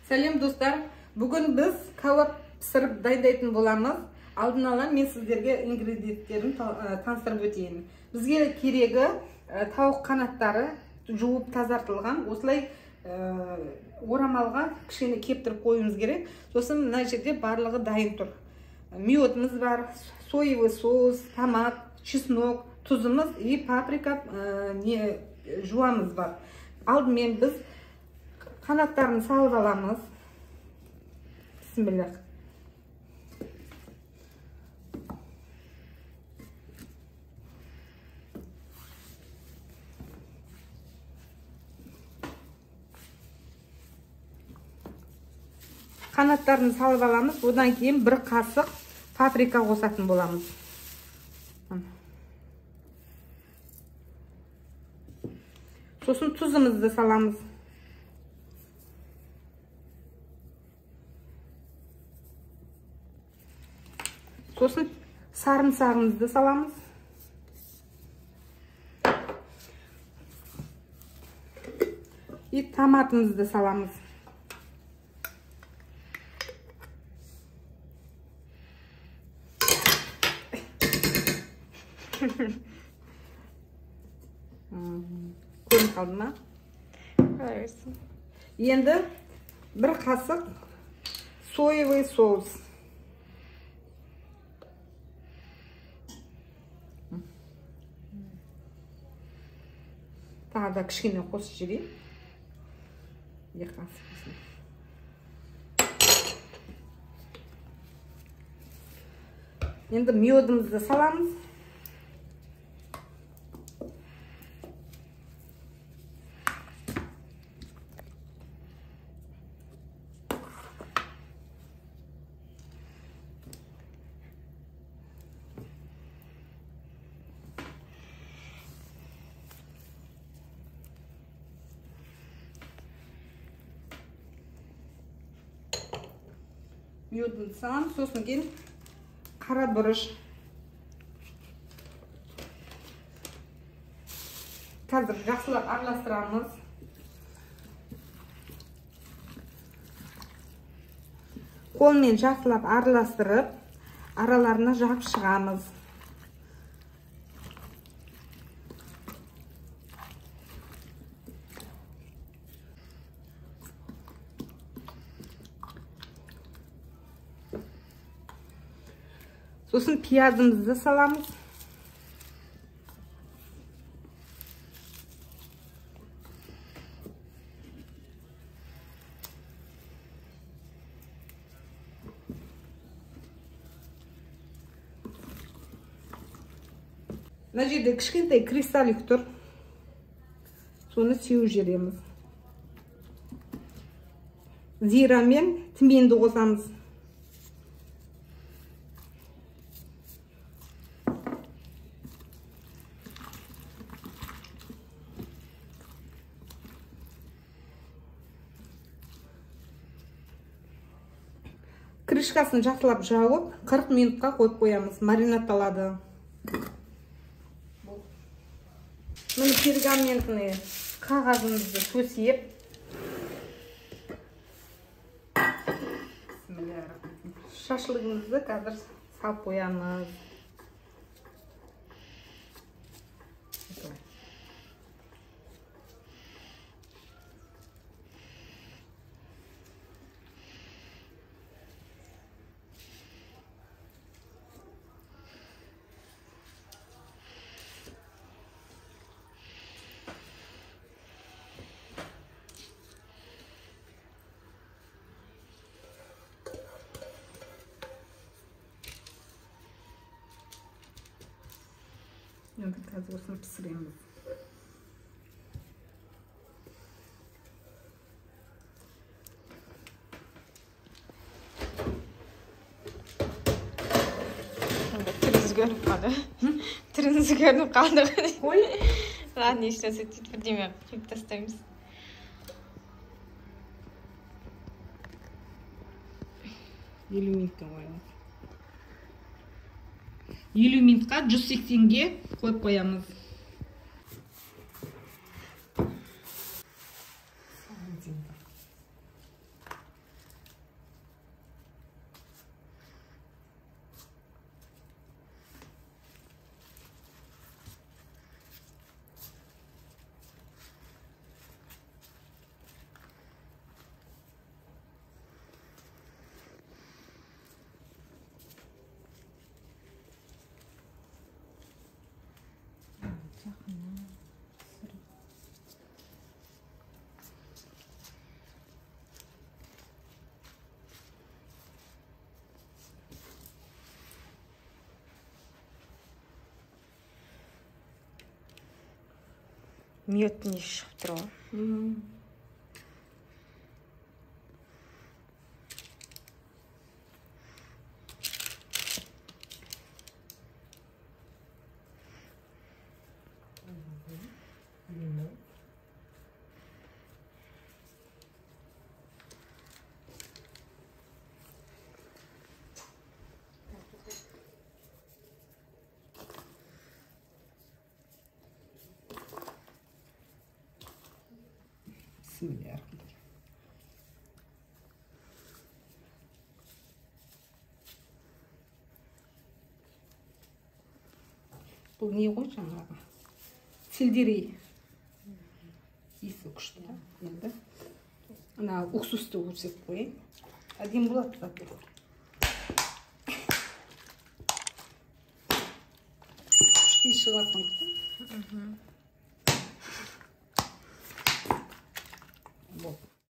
Сәлем достар. Бүгін біз кәуап пісіріп дайындайтын боламыз. Алдын ала мен сіздерге ингредиенттерін таныстырып өтейін. Бізге керегі тауық қанаттары жуып тазартылған. Осылай орамалға кішкене кептіріп қоюымыз керек. Сосын мына жерде барлығы дайын тұр. Миотымыз бар, соевый соус, томат, чеснок, тұзымыз и паприка, жуамыз бар. Алдымен біз қанаттарын салып аламыз. Бисмиллах. Қанаттарын салып аламыз. Одан кейін бір қасық паприка қосатын боламыз. Сосын тұзымызды саламыз. Сосын сарымсағымызды саламыз. И томатымызды саламыз. Көрініп қалды ма? Енді бір қасық соевый соус. Тағы да кішкене қосып жіберейін. Екі қасық. Енді миодымызды саламыз. Миодымызды саламыз, сосын кейін қара бұрыш. Қазір жақсылап араластырамыз. Қолмен жақсылап араластырып, араларына жағып шығамыз. Сосын пиязымызды саламыз. Мына жерде кішкентай кристаллик тұр. Соны сеуіп жібереміз. Зира мен тіменді қосамыз. Крышкасын жақсылап жауып, 40 минутқа қойып қоямыз. Маринадталады. Міне пергаментный қағазымызды төсеп. Шашлығымызды қазір салып қоямыз. Енді қазір осыны пісіреміз. Түріңіз көрініп қалды. Түріңіз көрініп қалды. Қой. Ладно, ешті сөйтіп бірдеме қойып тастаймыз. 50 минутқа қоямыз. 50 минутқа 180-ге қойып қоямыз. Мёттың иісі шығып тұр ғой. Bismillah. Бұл не ғой жаңағы? Сельдерей. Иісі күшті. Енді ана уксусты көрсетіп қойайын. Әдемі болады заты. Күшті шығатын.